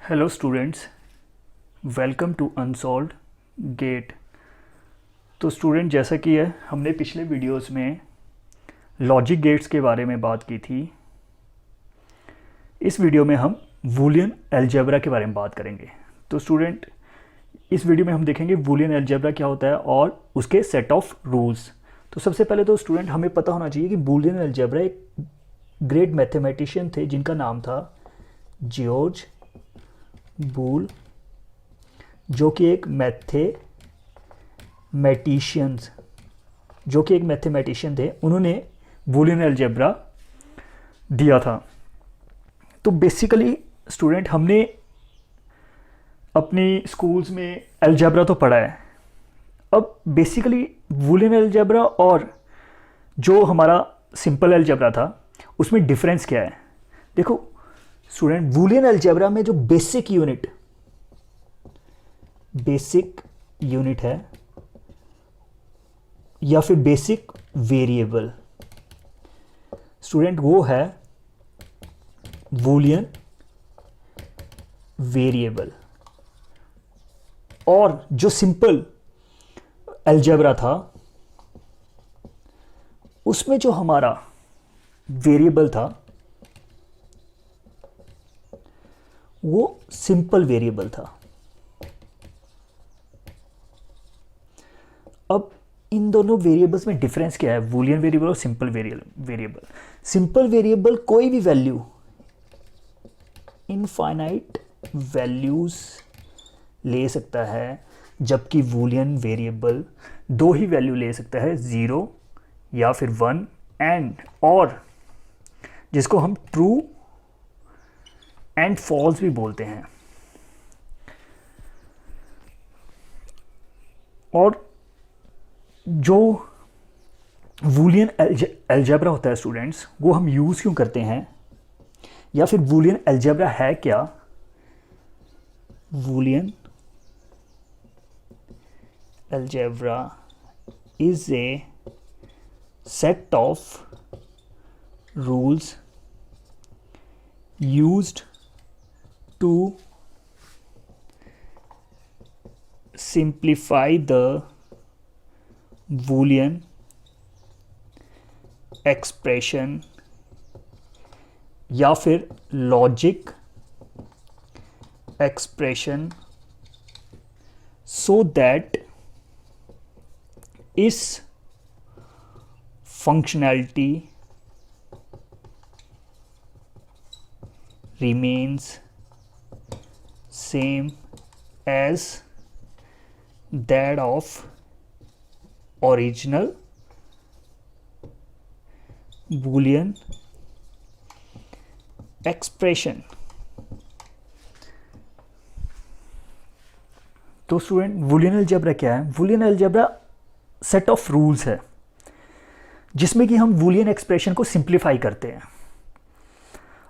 Hello students, welcome to unsolved GATE. तो student, जैसा कि है हमने पिछले वीडियोस में लॉजिक गेट्स के बारे में बात की थी। इस वीडियो में हम बूलियन अलजेब्रा के बारे में बात करेंगे। तो स्टूडेंट, इस वीडियो में हम देखेंगे बूलियन अलजेब्रा क्या होता है और उसके सेट ऑफ रूल्स। तो सबसे पहले तो स्टूडेंट हमें पता होना चाहिए कि बूलियन अलजेब्रा एक ग्रेट मैथमेटिशियन थे जिनका नाम था जॉर्ज बूल, जो कि एक मैथमेटिशियन थे। उन्होंने बूलियन अलजेब्रा दिया था। तो बेसिकली स्टूडेंट, हमने अपनी स्कूल्स में अलजेब्रा तो पढ़ा है। अब बेसिकली बूलियन अलजेब्रा और जो हमारा सिंपल अलजेब्रा था उसमें डिफरेंस क्या है। देखो स्टूडेंट, बूलियन अलजेब्रा में जो बेसिक यूनिट है या फिर बेसिक वेरिएबल स्टूडेंट, वो है बूलियन वेरिएबल। और जो सिंपल अलजेब्रा था उसमें जो हमारा वेरिएबल था वो सिंपल वेरिएबल था। अब इन दोनों वेरिएबल्स में डिफरेंस क्या है, बूलियन वेरिएबल और सिंपल वेरिएबल। सिंपल वेरिएबल कोई भी वैल्यू, इनफाइनाइट वैल्यूज ले सकता है, जबकि बूलियन वेरिएबल दो ही वैल्यू ले सकता है, 0 या फिर 1 और जिसको हम ट्रू एंड फॉल्स भी बोलते हैं। और जो बूलियन अलजेब्रा होता है स्टूडेंट्स, वो हम यूज़ क्यों करते हैं, या फिर बूलियन अलजेब्रा है क्या। Boolean algebra is a set of rules used to simplify the Boolean expression या फिर लॉजिक एक्सप्रेशन, so that इस functionality remains same as that of original Boolean expression। तो स्टूडेंट, बूलियन अलजेब्रा क्या है। Boolean algebra set of rules है जिसमें कि हम बूलियन एक्सप्रेशन को सिंप्लीफाई करते हैं।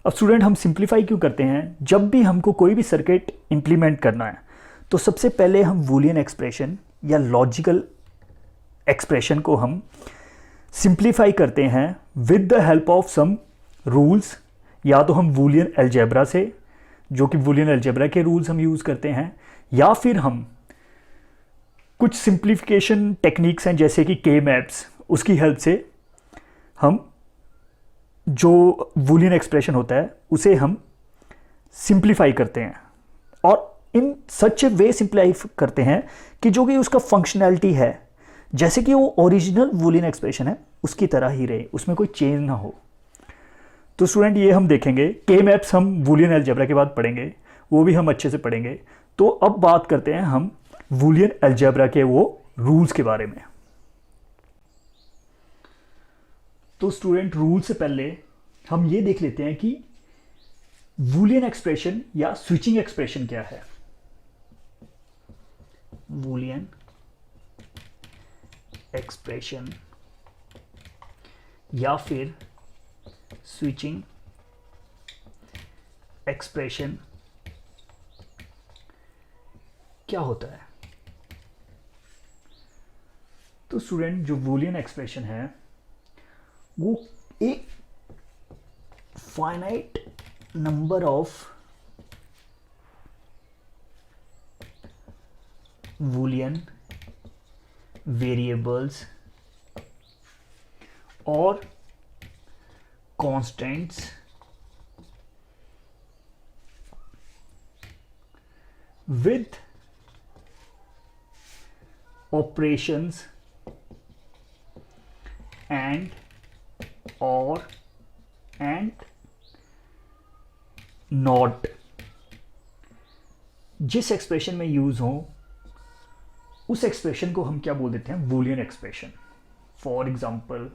अब स्टूडेंट, हम सिंप्लीफाई क्यों करते हैं, जब भी हमको कोई भी सर्किट इंप्लीमेंट करना है तो सबसे पहले हम बूलियन एक्सप्रेशन या लॉजिकल एक्सप्रेशन को हम सिंप्लीफाई करते हैं with the help of some rules. या तो हम बूलियन अलजेब्रा से, जो कि बूलियन अलजेब्रा के रूल्स हम यूज़ करते हैं, या फिर हम कुछ सिंप्लीफिकेशन टेक्निक्स हैं जैसे कि के मैप्स, उसकी हेल्प से हम जो बूलियन एक्सप्रेशन होता है उसे हम सिंप्लीफाई करते हैं। और इन सच ए वे सिंप्लीफाई करते हैं कि जो कि उसका फंक्शनैलिटी है, जैसे कि वो ओरिजिनल बूलियन एक्सप्रेशन है उसकी तरह ही रहे, उसमें कोई चेंज ना हो। तो स्टूडेंट, ये हम देखेंगे। के मैप्स हम बूलियन अलजेब्रा के बाद पढ़ेंगे, वो भी हम अच्छे से पढ़ेंगे। तो अब बात करते हैं हम बूलियन अलजेब्रा के वो रूल्स के बारे में। तो स्टूडेंट, रूल से पहले हम ये देख लेते हैं कि बूलियन एक्सप्रेशन या स्विचिंग एक्सप्रेशन क्या है। बूलियन एक्सप्रेशन या फिर स्विचिंग एक्सप्रेशन क्या होता है। तो स्टूडेंट, जो बूलियन एक्सप्रेशन है वो एक finite number of Boolean variables और constants with operations and or and not, जिस एक्सप्रेशन में यूज हो उस एक्सप्रेशन को हम क्या बोल देते हैं, बूलियन एक्सप्रेशन। फॉर एग्जांपल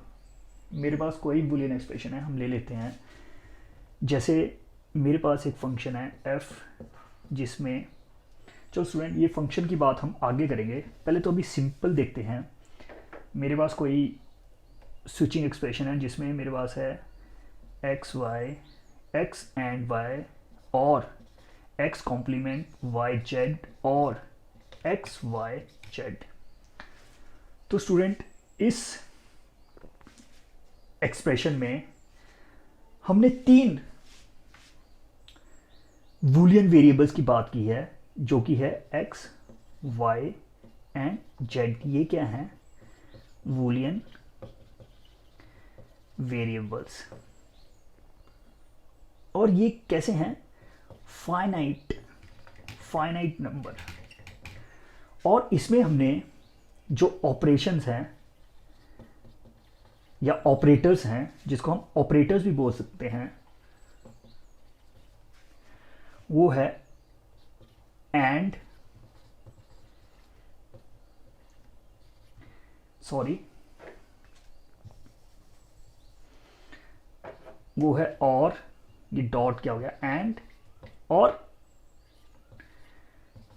मेरे पास कोई बूलियन एक्सप्रेशन है, हम ले लेते हैं, जैसे मेरे पास एक फंक्शन है f, जिसमें, चलो स्टूडेंट ये फंक्शन की बात हम आगे करेंगे, पहले तो अभी सिंपल देखते हैं। मेरे पास कोई स्विचिंग एक्सप्रेशन है जिसमें मेरे पास है एक्स एंड वाई और एक्स कॉम्प्लीमेंट वाई जेड और एक्स वाई जेड। तो स्टूडेंट इस एक्सप्रेशन में हमने 3 बूलियन वेरिएबल्स की बात की है, जो कि है x, y एंड z। ये क्या है, बूलियन वेरिएबल्स। और ये कैसे हैं, फाइनाइट नंबर। और इसमें हमने जो ऑपरेशंस हैं या ऑपरेटर्स हैं, जिसको हम ऑपरेटर्स भी बोल सकते हैं, वो है एंड, वो है और, ये डॉट क्या हो गया, एंड और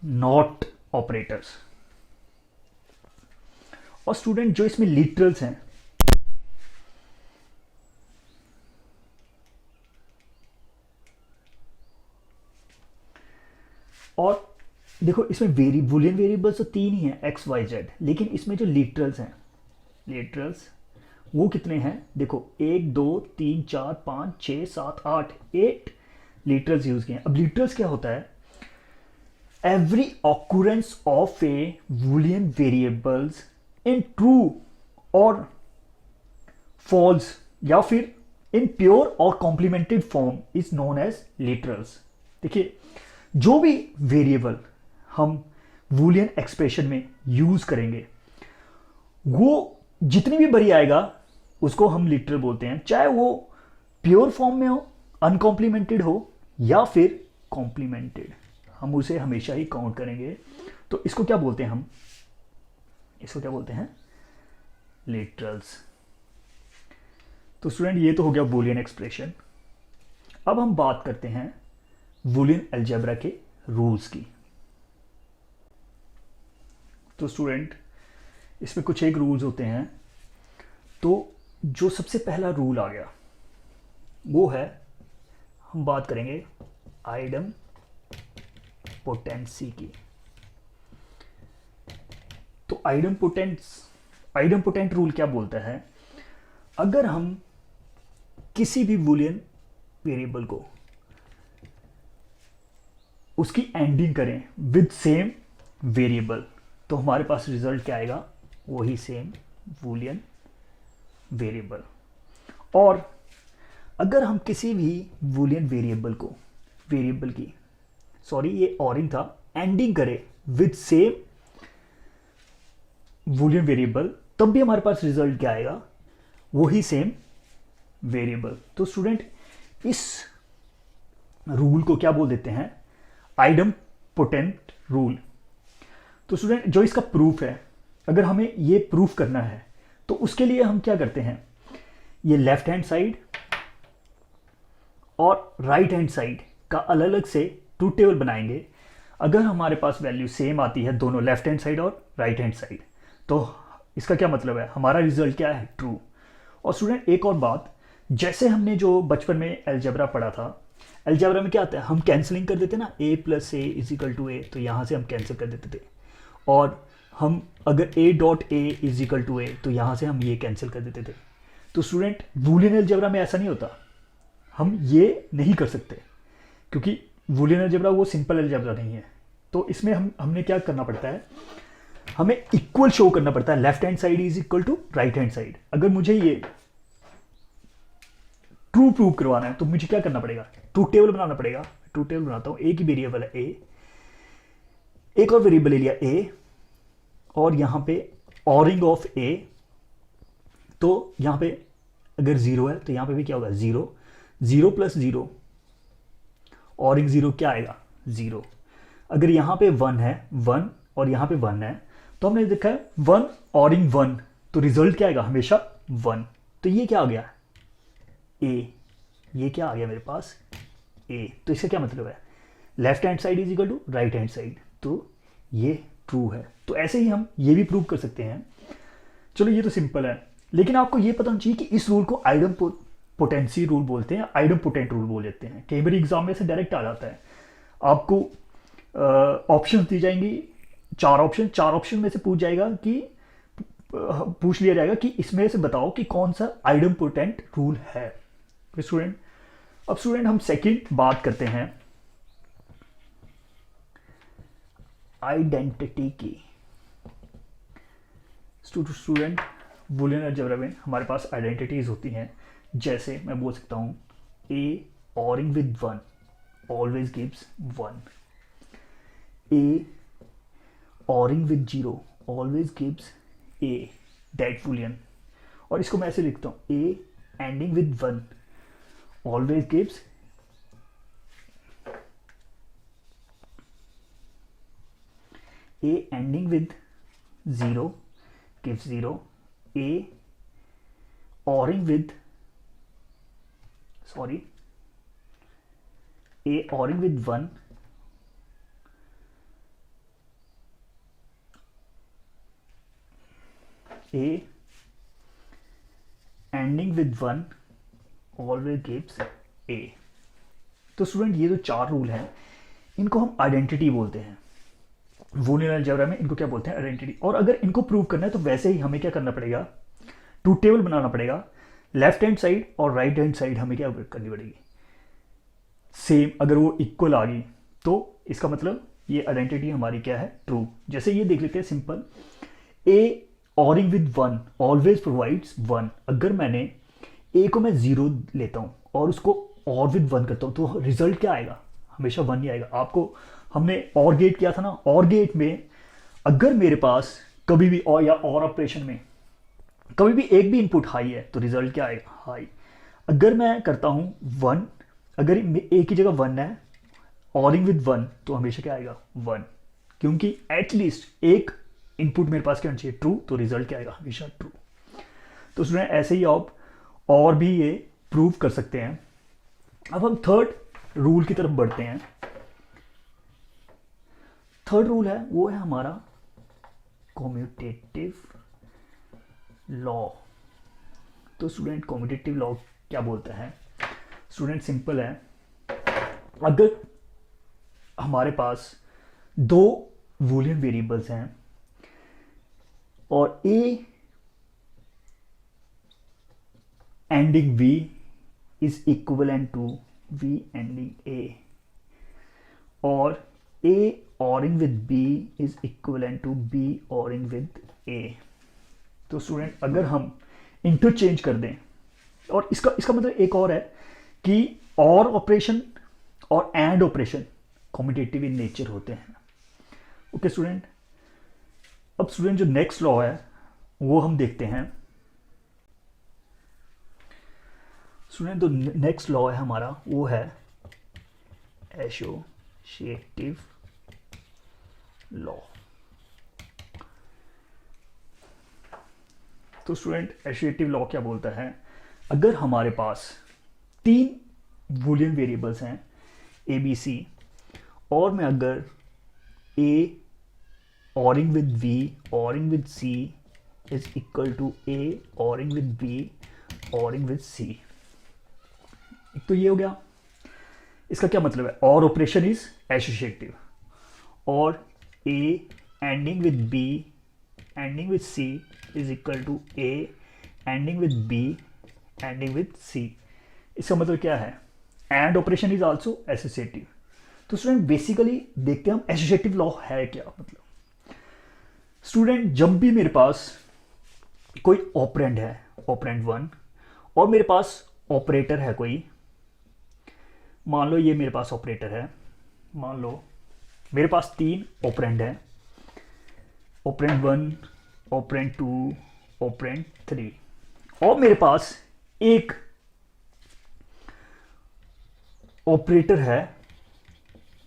नॉट ऑपरेटर्स। और स्टूडेंट जो इसमें लिटरल्स हैं, और देखो इसमें बूलियन वेरिएबल्स तो 3 ही हैं, एक्स वाई जेड, लेकिन इसमें जो लिटरल्स हैं, लिटरल्स वो कितने हैं, देखो 1 2 3 4 5 6 7 8 8 लिटरल्स यूज किए हैं। अब लिटरल्स क्या होता है, every occurrence of a Boolean variables in true और फॉल्स या फिर इन प्योर और complemented form is known as literals. देखिए जो भी वेरिएबल हम बूलियन एक्सप्रेशन में यूज करेंगे वो जितनी भी बड़ी आएगा उसको हम लिटरल बोलते हैं, चाहे वो प्योर फॉर्म में हो, अनकॉम्प्लीमेंटेड हो या फिर कॉम्प्लीमेंटेड, हम उसे हमेशा ही काउंट करेंगे। तो इसको क्या बोलते हैं, हम इसको क्या बोलते हैं, लिटरल्स। तो स्टूडेंट ये तो हो गया बूलियन एक्सप्रेशन। अब हम बात करते हैं बूलियन अलजेब्रा के रूल्स की। तो स्टूडेंट इसमें कुछ एक रूल्स होते हैं। तो जो सबसे पहला रूल आ गया वो है, हम बात करेंगे आइडम पोटेंसी की। तो आइडम पोटेंट रूल क्या बोलता है, अगर हम किसी भी बूलियन वेरिएबल को उसकी एंडिंग करें विद सेम वेरिएबल तो हमारे पास रिजल्ट क्या आएगा, वही सेम बूलियन वेरिएबल। और अगर हम किसी भी बूलियन वेरिएबल की ये ऑरिंग था, एंडिंग करें विद सेम बूलियन वेरिएबल, तब भी हमारे पास रिजल्ट क्या आएगा, वही सेम वेरिएबल। तो स्टूडेंट इस रूल को क्या बोल देते हैं, आइडम पोटेंट रूल। तो स्टूडेंट जो इसका प्रूफ है, अगर हमें ये प्रूफ करना है तो उसके लिए हम क्या करते हैं, ये लेफ्ट हैंड साइड और राइट हैंड साइड का अलग अलग से ट्रूथ टेबल बनाएंगे। अगर हमारे पास वैल्यू सेम आती है दोनों लेफ्ट हैंड साइड और राइट हैंड साइड, तो इसका क्या मतलब है, हमारा रिजल्ट क्या है, ट्रू। और स्टूडेंट एक और बात, जैसे हमने जो बचपन में अलजेब्रा पढ़ा था, अलजेब्रा में क्या आता है, हम कैंसिलिंग कर देते ना, a + a = a, तो यहाँ से हम कैंसिल कर देते थे। और हम अगर a.a = a, तो यहाँ से हम ये कैंसिल कर देते थे। तो स्टूडेंट बूलियन अलजेब्रा में ऐसा नहीं होता, हम ये नहीं कर सकते, क्योंकि बूलियन अलजेब्रा वो सिंपल अलजेब्रा नहीं है। तो तो इसमें हमने क्या करना पड़ता है, हमें इक्वल शो करना पड़ता है, left hand side is equal to right hand side. अगर मुझे ये ट्रू प्रूव करवाना है तो मुझे क्या करना पड़ेगा, ट्रूथ टेबल बनाना पड़ेगा। ट्रूथ टेबल बनाता हूं, ए की वेरिएबल है ए, एक और वेरिएबल ले लिया ए, और यहां पे ऑरिंग ऑफ ए, तो यहां पे अगर जीरो है तो यहां पे भी क्या होगा, zero, zero plus zero, ORing zero क्या आएगा, जीरो। अगर यहां पे वन है, वन, और यहां पे वन है, तो हमने देखा है वन ऑरिंग वन, तो रिजल्ट क्या आएगा, हमेशा वन। तो ये क्या आ गया, ए, ये क्या आ गया मेरे पास, ए। तो इसका क्या मतलब है, left hand side is equal to right hand side, तो ये ट्रू है। तो ऐसे ही हम ये भी प्रूव कर सकते हैं। चलो ये तो सिंपल है, लेकिन आपको ये पता होना चाहिए कि इस रूल को आइडम पोटेंसी रूल बोलते हैं, आइडम पोटेंट रूल बोल देते हैं। कई बार एग्जाम में से डायरेक्ट आ जाता है, आपको ऑप्शन दी जाएंगी, चार ऑप्शन में से पूछ लिया जाएगा कि इसमें से बताओ कि कौन सा आइडम पोटेंट रूल है स्टूडेंट। अब स्टूडेंट हम सेकंड बात करते हैं आइडेंटिटी की। स्टूडेंट बूलियन अलजेब्रा में हमारे पास आइडेंटिटीज होती हैं, जैसे मैं बोल सकता हूं A ORing with one always gives one, A ORing with zero always gives A, that Boolean. और इसको मैं ऐसे लिखता हूं, A ANDing with one always gives a ending with 0 gives 0, a oring with a oring with 1 a ending with 1 always gives a। तो student ये जो चार रूल हैं इनको हम आइडेंटिटी बोलते हैं। बूलियन अलजेब्रा में इनको क्या बोलते हैं, आइडेंटिटी। और अगर इनको प्रूव करना है तो वैसे ही हमें क्या करना पड़ेगा, ट्रूथ टेबल बनाना पड़ेगा। लेफ्ट हैंड साइड और राइट हैंड साइड हमें क्या करनी पड़ेगी, सेम। अगर वो इक्वल आ गई तो इसका मतलब ये आइडेंटिटी हमारी क्या है, ट्रू। जैसे ये देख लेते हैं simple, A ORing with one always provides one. अगर मैंने ए को मैं जीरो लेता हूं और उसको और विद वन करता हूं तो रिजल्ट क्या आएगा, हमेशा वन ही आएगा। आपको हमने और गेट किया था ना, और गेट में अगर मेरे पास कभी भी और या और ऑपरेशन में कभी भी एक भी इनपुट हाई है तो रिजल्ट क्या आएगा, हाई। अगर मैं करता हूं वन, अगर ए की जगह वन है ऑरिंग विद वन तो हमेशा क्या आएगा, वन, क्योंकि एटलीस्ट एक इनपुट मेरे पास क्या होना चाहिए, ट्रू, तो रिजल्ट क्या आएगा, हमेशा ट्रू। तो स्टूडेंट ऐसे ही आप और भी ये प्रूव कर सकते हैं। अब हम थर्ड रूल की तरफ बढ़ते हैं। थर्ड रूल है वो है हमारा कॉम्यूटेटिव लॉ। तो स्टूडेंट कॉम्यूटेटिव लॉ क्या बोलता है, स्टूडेंट सिंपल है, अगर हमारे पास दो बूलियन वेरिएबल्स हैं और A ANDing v is equivalent to v ANDing a, और a oring with b is equivalent to b oring with a। तो स्टूडेंट अगर हम इंटरचेंज कर दें, और इसका मतलब एक और है कि और ऑपरेशन और AND operation commutative in nature होते हैं। ओके स्टूडेंट, अब स्टूडेंट जो नेक्स्ट लॉ है वो हम देखते हैं। स्टूडेंट जो नेक्स्ट लॉ है हमारा वो है एसोसिएटिव लॉ। तो स्टूडेंट एसोसिएटिव लॉ क्या बोलता है, अगर हमारे पास तीन बूलियन वेरिएबल्स हैं ए बी सी, और मैं अगर A ORing with B ORing with C is equal to A ORing with B ORing with C, तो ये हो गया। इसका क्या मतलब है, और ऑपरेशन इज एसोसिएटिव, और A ANDing with B ANDing with C is equal to A ANDing with B ANDing with C. इसका मतलब क्या है, AND operation is also associative. तो स्टूडेंट बेसिकली देखते हैं हम एसोसिएटिव लॉ है क्या। मतलब स्टूडेंट जब भी मेरे पास कोई ऑपरेंड है, ऑपरेंड 1, और मेरे पास ऑपरेटर है कोई, मान लो ये मेरे पास ऑपरेटर है, मान लो मेरे पास 3 ऑपरेंड है, ऑपरेंड 1, ऑपरेंड 2, ऑपरेंड 3, और मेरे पास एक ऑपरेटर है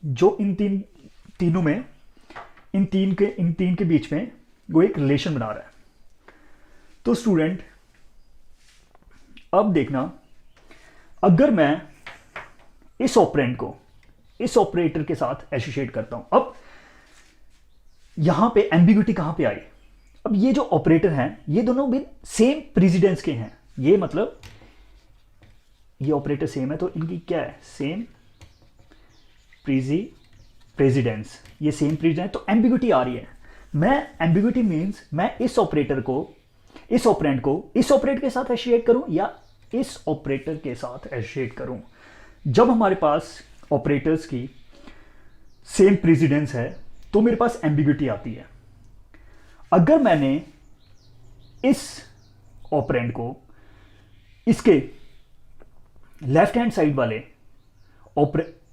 जो इन तीनों में, इन तीन के बीच में वो एक रिलेशन बना रहा है। तो स्टूडेंट अब देखना, अगर मैं इस ऑपरेंड को इस ऑपरेटर के साथ एसोसिएट करता हूं, अब यहां पे एम्बिग्यूटी कहां पे आई। अब ये जो ऑपरेटर हैं ये दोनों भी सेम प्रेसिडेंस के हैं, ये मतलब ये ऑपरेटर सेम है तो इनकी क्या है, सेम प्रेसिडेंस, ये सेम प्रेसिडेंस, तो एम्बिग्यूटी आ रही है। मैं एम्बिग्यूटी मीन्स मैं इस ऑपरेटर को, इस ऑपरेंड को इस ऑपरेटर के साथ एसोसिएट करूं या इस ऑपरेटर के साथ एसोसिएट करूं। जब हमारे पास ऑपरेटर्स की सेम प्रेसिडेंस है तो मेरे पास एम्बिग्यूटी आती है। अगर मैंने इस ऑपरेंड को इसके लेफ्ट हैंड साइड वाले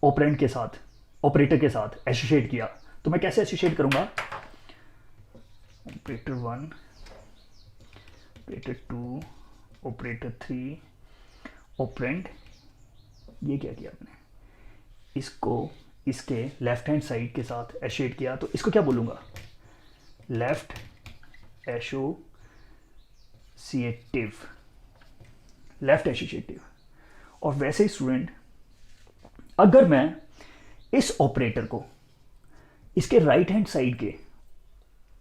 ऑपरेंड के साथ, ऑपरेटर के साथ एसोसिएट किया, तो मैं कैसे एसोसिएट करूंगा, ऑपरेटर 1, ऑपरेटर 2, ऑपरेटर 3, ऑपरेंड, ये क्या किया आपने, इसको इसके लेफ्ट हैंड साइड के साथ एसोसिएट किया, तो इसको क्या बोलूंगा, लेफ्ट एसोसिएटिव, लेफ्ट एसोसिएटिव। और वैसे ही स्टूडेंट अगर मैं इस ऑपरेटर को इसके राइट हैंड साइड के,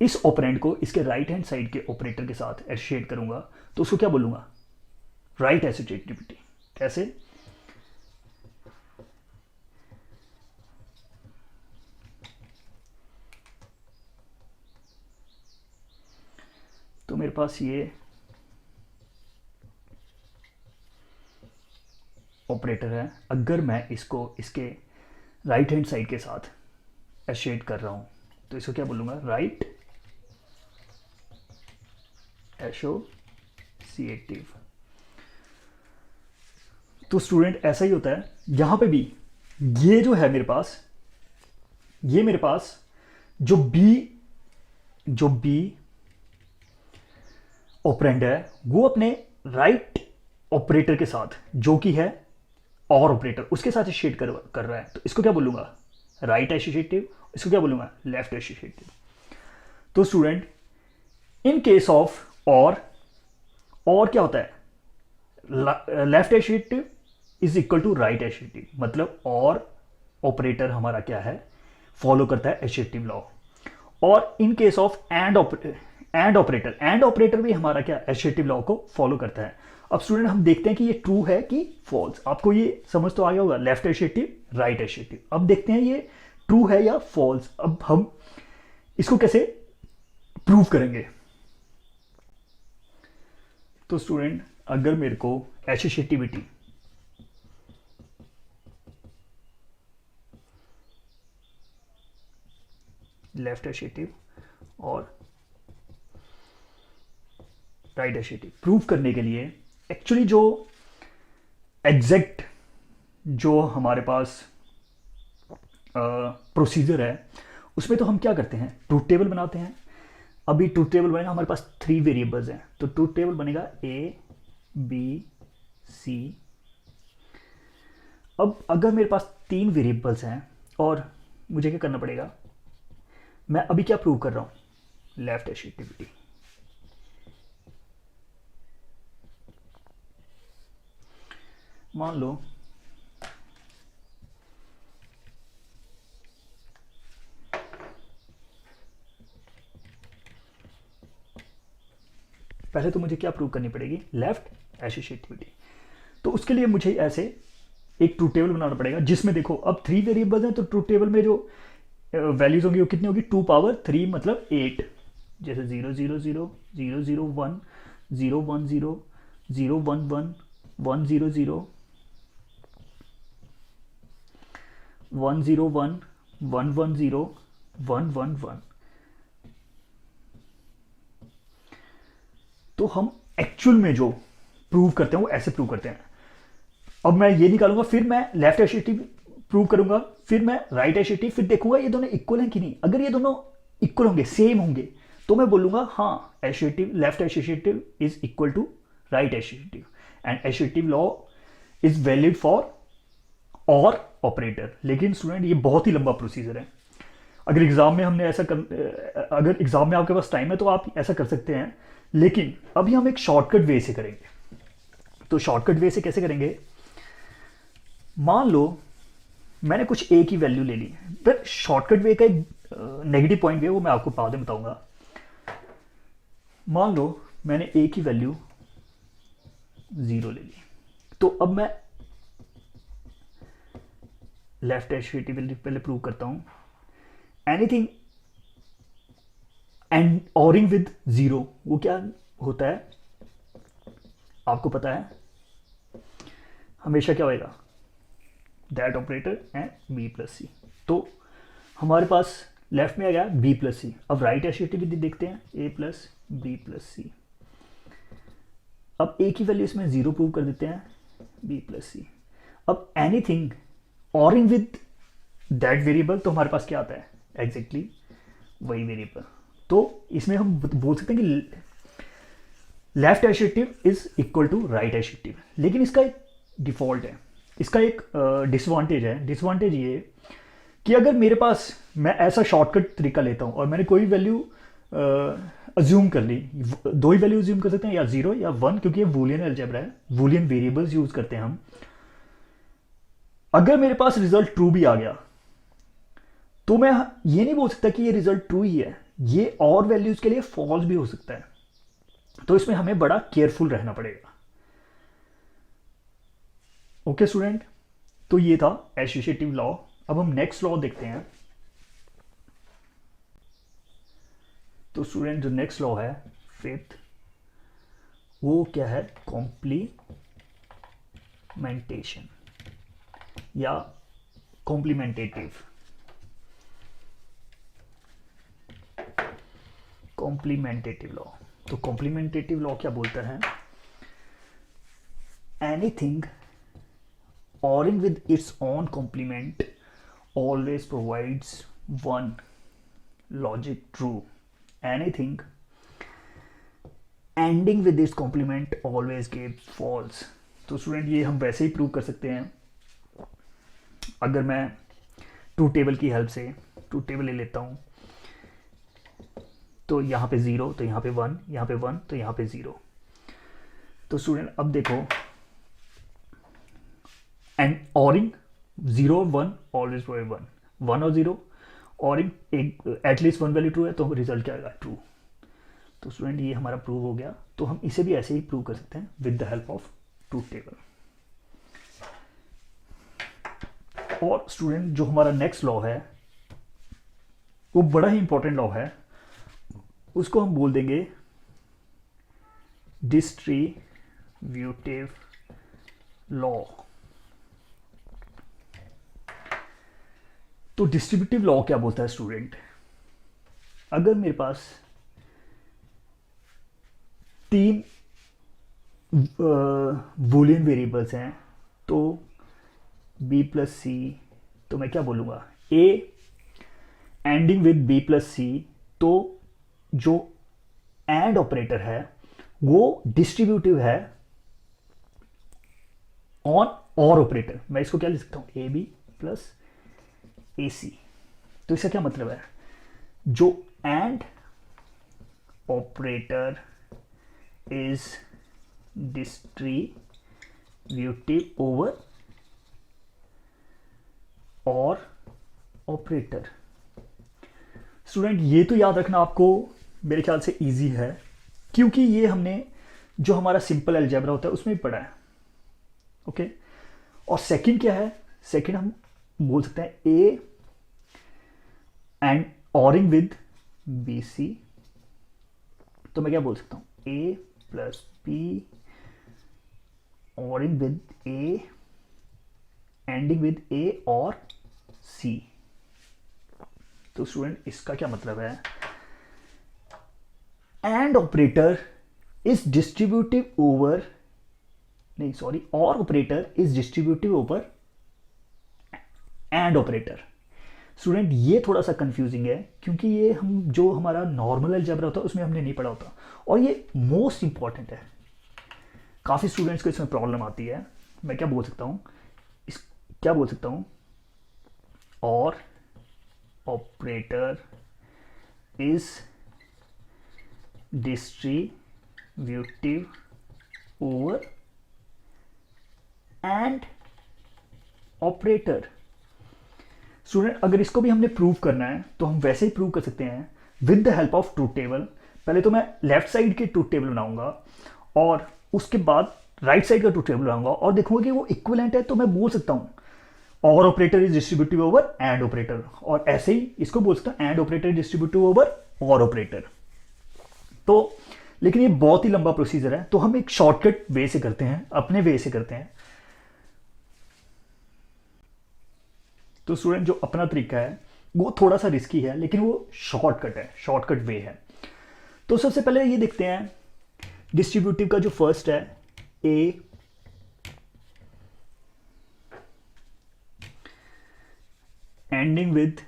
इस ऑपरेंड को इसके राइट हैंड साइड के ऑपरेटर के साथ एसोसिएट करूंगा, तो उसको क्या बोलूंगा, राइट एसोसिएटिविटी। कैसे, तो मेरे पास ये ऑपरेटर है, अगर मैं इसको इसके राइट हैंड साइड के साथ एसोसिएट कर रहा हूं तो इसको क्या बोलूंगा, राइट एसोसिएटिव। तो स्टूडेंट ऐसा ही होता है यहां पे भी, ये जो है मेरे पास, ये मेरे पास जो बी ऑपरेंड है वो अपने राइट ऑपरेटर के साथ, जो कि है और ऑपरेटर, उसके साथ एसोसिएट कर रहा है, तो इसको क्या बोलूंगा, राइट एसोसिएटिव। इसको क्या बोलूंगा, लेफ्ट एसोसिएटिव। तो student in case of or क्या होता है, left associative is equal to right associative, मतलब और ऑपरेटर हमारा क्या है, फॉलो करता है एसोसिएटिव लॉ। और इन केस ऑफ एंड ऑपरेटर भी हमारा क्या, एसोसिएटिव लॉ को फॉलो करता है। अब स्टूडेंट हम देखते हैं कि ये ट्रू है कि फॉल्स। आपको ये समझ तो आ गया होगा, लेफ्ट एसोसिएटिव, राइट एसोसिएटिव। अब देखते हैं ये ट्रू है या फॉल्स। अब हम इसको कैसे प्रूव करेंगे। तो स्टूडेंट अगर मेरे को एसोसिएटिविटी लेफ्ट एसोसिएटिव और राइट एसोसिएटिव प्रूव करने के लिए, एक्चुअली जो एग्जैक्ट जो हमारे पास प्रोसीजर है उसमें तो हम क्या करते हैं, ट्रूथ टेबल बनाते हैं। अभी ट्रूथ टेबल बनेगा, हमारे पास 3 वेरिएबल्स हैं, तो ट्रूथ टेबल बनेगा ए बी सी। अब अगर मेरे पास 3 वेरिएबल्स हैं और मुझे क्या करना पड़ेगा, मैं अभी क्या प्रूव कर रहा हूं, लेफ्ट एसोसिएटिविटी। मान लो पहले तो मुझे क्या प्रूव करनी पड़ेगी, लेफ्ट एसोसिएटिविटी। तो उसके लिए मुझे ऐसे एक ट्रूथ टेबल बनाना पड़ेगा जिसमें देखो अब 3 वेरिएबल्स हैं, तो ट्रूथ टेबल में जो वैल्यूज होंगी वो कितनी होगी, 2 पावर 3 मतलब 8। जैसे 0 0 0 0 0 1 0 1 0 0 1 1 1 0 0 101 110 111। तो हम एक्चुअल में जो प्रूव करते हैं वो ऐसे प्रूव करते हैं। अब मैं ये निकालूंगा, फिर मैं लेफ्ट एसोसिएटिव प्रूव करूंगा, फिर मैं राइट एसोसिएटिव, फिर देखूंगा ये दोनों इक्वल हैं कि नहीं। अगर ये दोनों इक्वल होंगे, सेम होंगे, तो मैं बोलूंगा हाँ associative, left associative is equal to right associative and associative law is valid for or operator. लेकिन स्टूडेंट ये बहुत ही लंबा प्रोसीजर है। अगर एग्जाम में हमने ऐसा कर, अगर एग्जाम में आपके पास टाइम है तो आप ऐसा कर सकते हैं, लेकिन अभी हम एक शॉर्टकट वे से करेंगे। तो शॉर्टकट वे से कैसे करेंगे? मान लो मैंने कुछ ए की वैल्यू ले ली, पर शॉर्टकट वे का एक नेगेटिव पॉइंट भी है, वो मैं आपको बाद में बताऊंगा। मान लो मैंने ए की वैल्यू 0 ले ली, तो अब मैं लेफ्ट एसोसिएटिव पहले प्रूव करता हूं। एनीथिंग एंड ऑरिंग विद 0, वो क्या होता है आपको पता है? हमेशा क्या होएगा? That operator AND B plus C. तो हमारे पास लेफ्ट में आ गया बी प्लस सी। अब राइट एसोसिएटिव भी देखते हैं, ए प्लस बी प्लस सी। अब ए की वैल्यू इसमें 0 प्रूव कर देते हैं, बी प्लस सी। अब anything ORing with that variable, तो हमारे पास क्या आता है? एग्जैक्टली वही वेरिएबल। तो इसमें हम बोल सकते हैं कि left associative is equal to right associative. लेकिन इसका एक डिफॉल्ट है, इसका एक डिसवांटेज है। डिसवांटेज ये कि अगर मेरे पास, मैं ऐसा शॉर्टकट तरीका लेता हूं और मैंने कोई वैल्यू अज्यूम कर ली, दो ही वैल्यू अज्यूम कर सकते हैं, या 0 या 1, क्योंकि ये बूलियन अलजेब्रा है, बूलियन वेरिएबल्स यूज करते हैं हम। अगर मेरे पास रिजल्ट ट्रू भी आ गया तो मैं ये नहीं बोल सकता कि ये रिजल्ट ट्रू ही है, ये और वैल्यूज के लिए फॉल्स भी हो सकता है। तो इसमें हमें बड़ा केयरफुल रहना पड़ेगा। ओके स्टूडेंट, तो ये था एसोसिएटिव लॉ। अब हम नेक्स्ट लॉ देखते हैं। तो स्टूडेंट जो नेक्स्ट लॉ है, फिफ्थ, वो क्या है? कॉम्प्लीमेंटेशन या कॉम्प्लीमेंटेटिव। कॉम्प्लीमेंटेटिव लॉ। तो कॉम्प्लीमेंटेटिव लॉ क्या बोलता है? Anything ORing with its own complement always provides one logic true. Anything ending with its complement always gives false. तो स्टूडेंट ये हम वैसे ही प्रूव कर सकते हैं। अगर मैं ट्रू टेबल की हेल्प से ट्रू टेबल ले लेता हूँ, तो यहाँ पे 0, तो यहाँ पे 1, यहाँ पे 1, तो यहाँ पे 0। तो स्टूडेंट अब देखो, एंड ऑरिंग 0 1 ऑलवेज प्रोवाइड 1, 1 और 0, और एक एटलीस्ट 1 वैल्यू ट्रू है, तो रिजल्ट क्या आएगा? ट्रू। तो स्टूडेंट ये हमारा प्रूव हो गया। तो हम इसे भी ऐसे ही प्रूव कर सकते हैं with the help of truth table. और स्टूडेंट जो हमारा नेक्स्ट लॉ है वो बड़ा ही इंपॉर्टेंट लॉ है, उसको हम बोल देंगे डिस्ट्रीब्यूटिव लॉ। तो डिस्ट्रीब्यूटिव लॉ क्या बोलता है स्टूडेंट? अगर मेरे पास 3 बूलियन वेरिएबल्स हैं, तो b प्लस सी, तो मैं क्या बोलूँगा? a ending with b plus C. तो जो एंड ऑपरेटर है वो डिस्ट्रीब्यूटिव है ऑन और ऑपरेटर। मैं इसको क्या लिख सकता हूँ? ए बी प्लस ए सी। तो इसका क्या मतलब है? जो AND operator is distributive over और ऑपरेटर। स्टूडेंट ये तो याद रखना आपको मेरे ख्याल से इजी है, क्योंकि ये हमने जो हमारा सिंपल अलजेब्रा होता है उसमें भी पढ़ा है। ओके, और सेकंड क्या है? सेकंड हम बोल सकते हैं A AND ORing with B C. तो मैं क्या बोल सकता हूं? A plus B ORing with A ANDing with A और सी। तो स्टूडेंट इसका क्या मतलब है, AND operator is distributive over, नहीं sorry, OR operator is distributive over AND operator. Student ये थोड़ा सा कंफ्यूजिंग है क्योंकि ये हम जो हमारा नॉर्मल अलजेब्रा होता है उसमें हमने नहीं पढ़ा होता, और ये मोस्ट इंपॉर्टेंट है। काफ़ी स्टूडेंट्स को इसमें प्रॉब्लम आती है। मैं क्या बोल सकता हूँ, इस क्या बोल सकता हूँ, और operator is distributive over AND operator. Student अगर इसको भी हमने प्रूव करना है तो हम वैसे ही प्रूव कर सकते हैं with the help of truth table. पहले तो मैं लेफ्ट साइड के ट्रूथ टेबल बनाऊंगा और उसके बाद राइट साइड का ट्रूथ टेबल बनाऊंगा और देखूंगा कि वो इक्विवेलेंट है, तो मैं बोल सकता हूं और operator is distributive over AND operator, और ऐसे ही इसको बोल सकता हूं and operator is distributive over और ऑपरेटर। तो लेकिन ये बहुत ही लंबा प्रोसीजर है, तो हम एक शॉर्टकट वे से करते हैं, अपने वे से करते हैं। तो स्टूडेंट जो अपना तरीका है वो थोड़ा सा रिस्की है, लेकिन वो शॉर्टकट है, शॉर्टकट वे है। तो सबसे पहले ये देखते हैं डिस्ट्रीब्यूटिव का जो फर्स्ट है, A ANDing with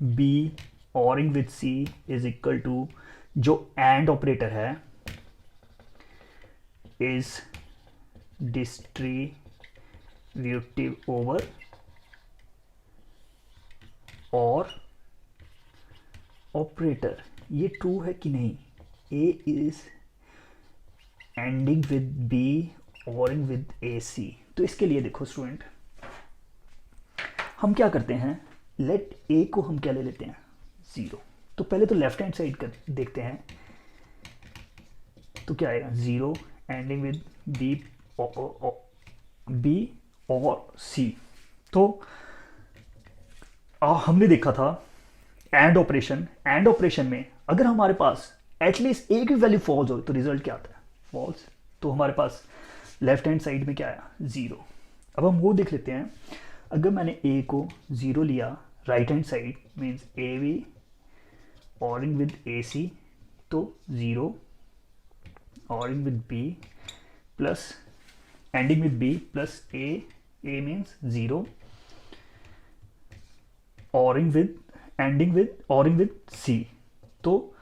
B ORing with C is equal to, जो एंड ऑपरेटर है इज डिस्ट्रीब्यूटिव ओवर और ऑपरेटर। ये ट्रू है कि नहीं, A is ANDing with B ORing with A C. तो इसके लिए देखो स्टूडेंट, हम क्या करते हैं, लेट ए को हम क्या ले लेते हैं, 0। तो पहले तो लेफ्ट हैंड साइड कर देखते हैं, तो क्या आएगा, 0 एंडिंग विद बी और सी। तो हमने देखा था एंड ऑपरेशन में अगर हमारे पास एटलीस्ट एक भी वैल्यू फॉल्स हो तो रिजल्ट क्या आता है, फॉल्स। तो हमारे पास लेफ्ट हैंड साइड में क्या आया, 0। अब हम वो देख लेते हैं, अगर मैंने ए को 0 लिया, right hand side means A B ORing with A C, तो 0 ORing with B plus ANDing with B plus A means 0 ORing with C. तो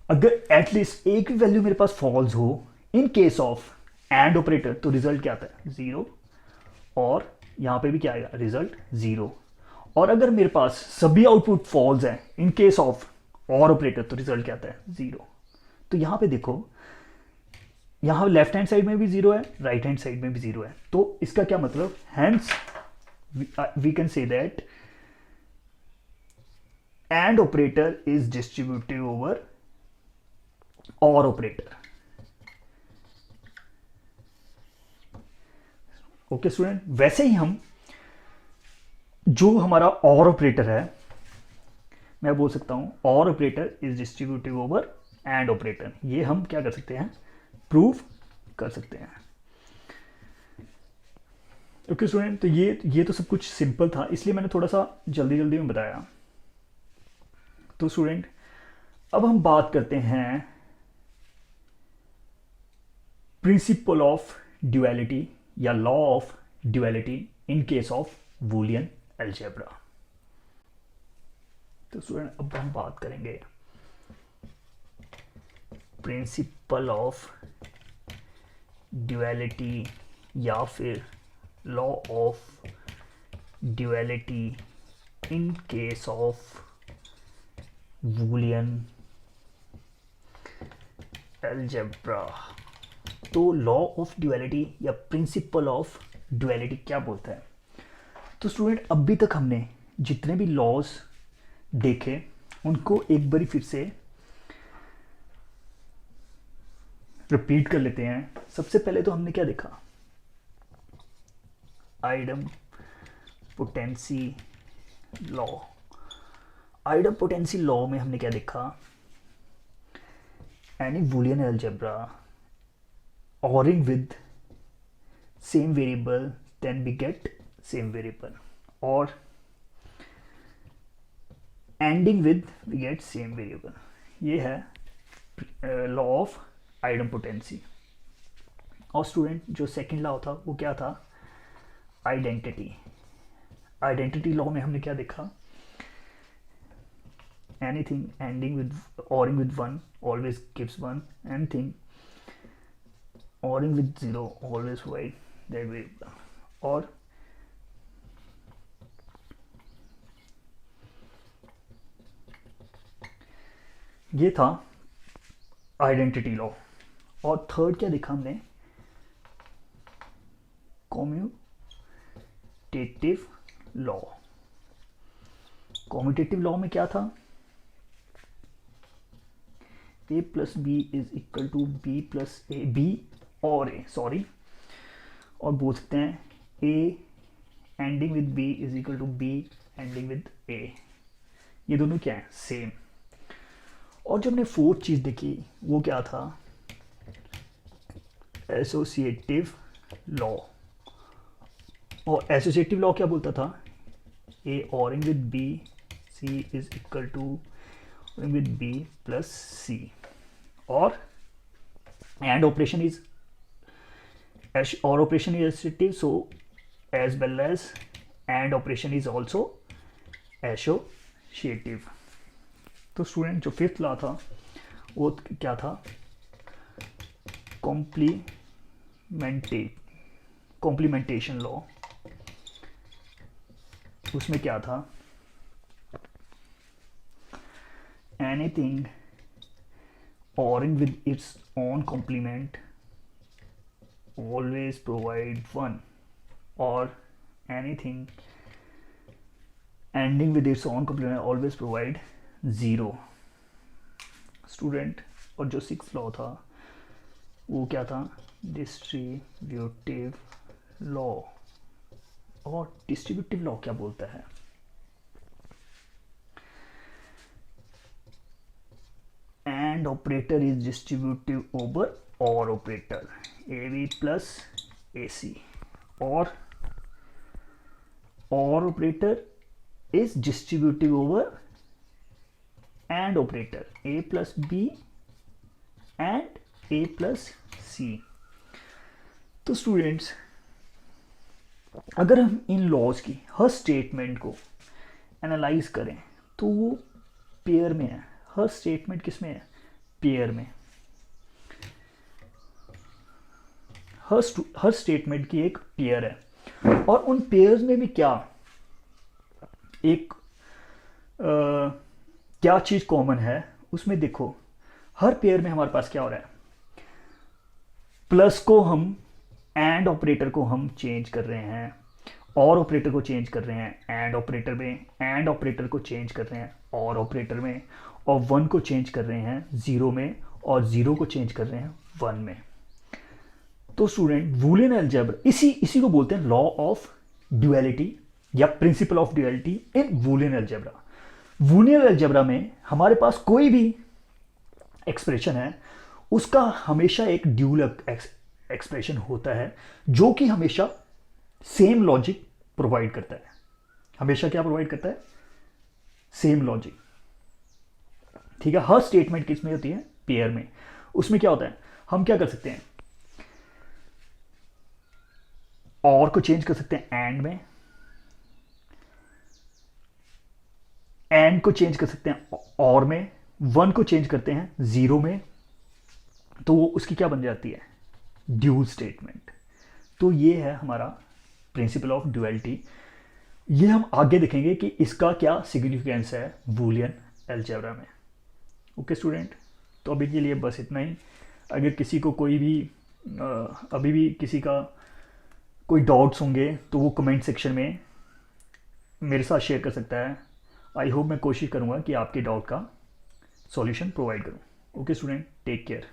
अगर एटलीस्ट एक भी वैल्यू मेरे पास फॉल्स हो इन केस ऑफ एंड ऑपरेटर, तो रिजल्ट क्या आता है, 0, और यहां पे भी क्या आएगा, रिजल्ट 0। और अगर मेरे पास सभी आउटपुट फॉल्स हैं इन केस ऑफ और ऑपरेटर, तो रिजल्ट क्या आता है, 0। तो यहां पे देखो, यहां लेफ्ट हैंड साइड में भी 0 है, राइट हैंड साइड में भी 0 है। तो इसका क्या मतलब, hence we can say that and operator is distributive over और ऑपरेटर। ओके स्टूडेंट, वैसे ही हम जो हमारा और ऑपरेटर है, मैं बोल सकता हूं और operator is distributive over AND operator. ये हम क्या कर सकते हैं, प्रूव कर सकते हैं। ओके स्टूडेंट, तो ये तो सब कुछ सिंपल था, इसलिए मैंने थोड़ा सा जल्दी जल्दी में बताया। तो स्टूडेंट अब हम बात करते हैं प्रिंसिपल ऑफ ड्यूअलिटी या law of duality in case of Boolean algebra. तो स्टूडेंट अब हम बात करेंगे प्रिंसिपल ऑफ ड्यूअलिटी या फिर law of duality in case of Boolean algebra. तो लॉ ऑफ ड्यूअलिटी या प्रिंसिपल ऑफ ड्यूअलिटी क्या बोलता है। तो स्टूडेंट अभी तक हमने जितने भी लॉज देखे उनको एक बारी फिर से रिपीट कर लेते हैं। सबसे पहले तो हमने क्या देखा, आइडमपोटेंसी लॉ। आइडमपोटेंसी लॉ में हमने क्या देखा, any Boolean algebra ORing with same variable then we get same variable, और ANDing with we get same variable. ये है लॉ ऑफ आइडेम्पोटेंसी। और स्टूडेंट जो सेकंड लॉ था वो क्या था, आइडेंटिटी। आइडेंटिटी लॉ में हमने क्या देखा, anything ANDing with ORing with one always gives one, anything ORing with zero always provide that variable. और ये था आइडेंटिटी लॉ। और थर्ड क्या देखा हमने, कॉम्यूटेटिव लॉ। कॉम्यूटेटिव लॉ में क्या था, a plus B is equal to B plus A, B और ए सॉरी, और बोल सकते हैं a ending with b is equal to b anding with a। ये दोनों क्या है, सेम। और जब हमने फोर्थ चीज देखी वो क्या था, एसोसिएटिव लॉ। और एसोसिएटिव लॉ क्या बोलता था, a ORing with b c is equal to with b plus c। और AND operation is OR operation is associative, so as well as AND operation is also associative. तो student जो fifth law था वो क्या था, complementation law. उसमें क्या था, anything ORing with its own complement always provide one, और anything ANDing with its own complement always provide zero. Student और जो सिक्स लॉ था वो क्या था, डिस्ट्रीब्यूटिव लॉ। और डिस्ट्रीब्यूटिव लॉ क्या बोलता है, AND operator is distributive over और operator, A B plus A C. OR operator is distributive over AND operator, A plus B AND A plus C. तो स्टूडेंट्स अगर हम इन लॉज की हर statement को analyse करें तो वो पेयर में है। हर स्टेटमेंट किस में है, पेयर में। हर स्टेटमेंट की एक पेयर है। और उन पेयर्स में भी क्या एक क्या चीज कॉमन है उसमें देखो, हर पेयर में हमारे पास क्या हो रहा है, प्लस को हम एंड ऑपरेटर को हम चेंज कर रहे हैं, और ऑपरेटर को चेंज कर रहे हैं एंड ऑपरेटर में, एंड ऑपरेटर को चेंज कर रहे हैं और ऑपरेटर में, और वन को चेंज कर रहे हैं जीरो में, और जीरो को चेंज कर रहे हैं वन में। तो स्टूडेंट बूलियन अलजेब्रा इसी को बोलते हैं लॉ ऑफ ड्यूअलिटी या principle of duality in Boolean algebra. Boolean algebra में हमारे पास कोई भी एक्सप्रेशन है उसका हमेशा एक ड्यूल एक्सप्रेशन होता है जो कि हमेशा सेम लॉजिक प्रोवाइड करता है। हमेशा क्या प्रोवाइड करता है, सेम लॉजिक। ठीक है, हर स्टेटमेंट किस में होती है, पेयर में। उसमें क्या होता है, हम क्या कर सकते हैं, और को चेंज कर सकते हैं एंड में, एंड को चेंज कर सकते हैं और में, वन को चेंज करते हैं जीरो में, तो वो उसकी क्या बन जाती है, ड्यूल स्टेटमेंट। तो ये है हमारा प्रिंसिपल ऑफ ड्यूअलिटी। ये हम आगे देखेंगे कि इसका क्या सिग्निफिकेंस है बूलियन अलजेब्रा में। ओके स्टूडेंट, तो अभी के लिए बस इतना ही। अगर किसी को कोई भी अभी भी किसी का कोई डाउट्स होंगे तो वो कमेंट सेक्शन में मेरे साथ शेयर कर सकता है। आई होप मैं कोशिश करूँगा कि आपके डाउट का सॉल्यूशन प्रोवाइड करूँ। Okay student, take care.